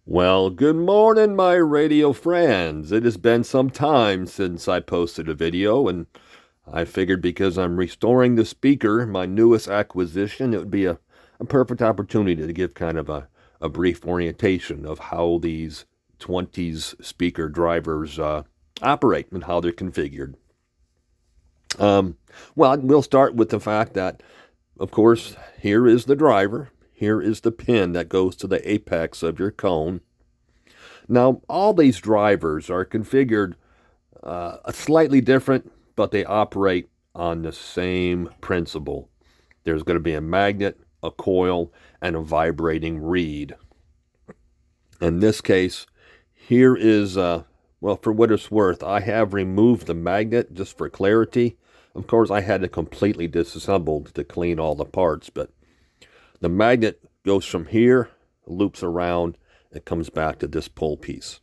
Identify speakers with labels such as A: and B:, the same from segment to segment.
A: Well, good morning, my radio friends. It has been some time since I posted a video, and I figured because I'm restoring the speaker, my newest acquisition, it would be a perfect opportunity to give kind of a brief orientation of how these 20s speaker drivers operate and how they're configured. Um, well, we'll start with the fact that, of course, here is the driver. Here is the pin that goes to the apex of your cone. Now, all these drivers are configured slightly different, but they operate on the same principle. There's going to be a magnet, a coil, and a vibrating reed. In this case, here is, well, for what it's worth, I have removed the magnet just for clarity. Of course, I had it completely disassembled to clean all the parts, but the magnet goes from here, loops around, it comes back to this pull piece.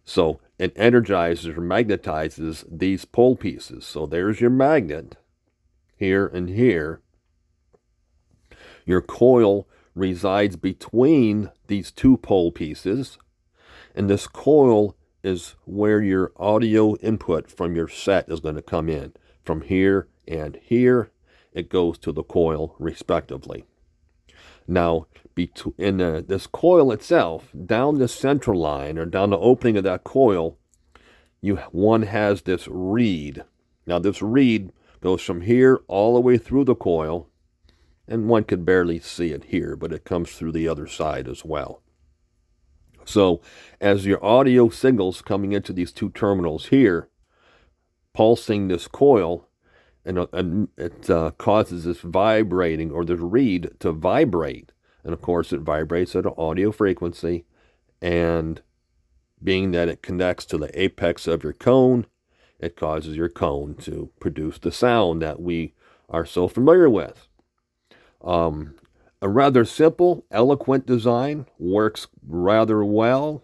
A: So it energizes or magnetizes these pull pieces. So there's your magnet here and here. Your coil resides between these two pole pieces, and this coil is where your audio input from your set is going to come in. From here and here, it goes to the coil respectively. Now, in this coil itself, down the central line or down the opening of that coil, one has this reed. Now, this reed goes from here all the way through the coil, and one could barely see it here, but it comes through the other side as well. So, as your audio signals coming into these two terminals here, pulsing this coil, and it causes this vibrating or this reed to vibrate. And of course, it vibrates at an audio frequency. And being that it connects to the apex of your cone, it causes your cone to produce the sound that we are so familiar with. A rather simple, eloquent design works rather well.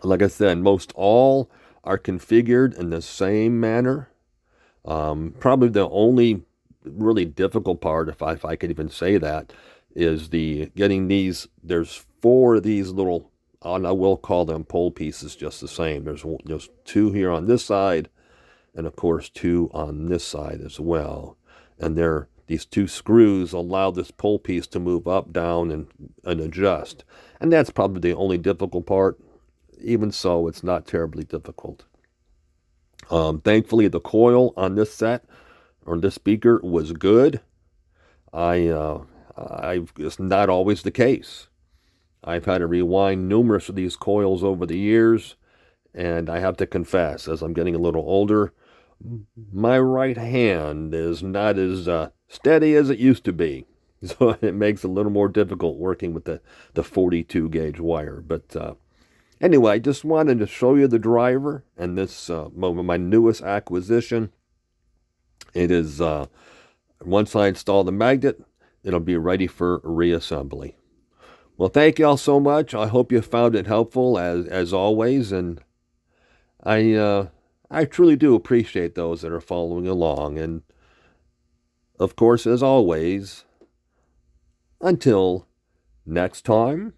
A: Like I said, most all are configured in the same manner. Probably the only really difficult part, if I could even say that, is getting these. There's four of these little, and I will call them pole pieces just the same. There's two here on this side, and of course two on this side as well. And these two screws allow this pole piece to move up, down, and adjust. And that's probably the only difficult part. Even so, it's not terribly difficult. Thankfully, the coil on this set or this speaker was good. It's not always the case. I've had to rewind numerous of these coils over the years, and I have to confess, as I'm getting a little older, my right hand is not as steady as it used to be. So it makes it a little more difficult working with the 42 gauge wire. But anyway, I just wanted to show you the driver and this my newest acquisition. It is, once I install the magnet, it'll be ready for reassembly. Well, thank you all so much. I hope you found it helpful as always, and I truly do appreciate those that are following along. And of course, as always, until next time.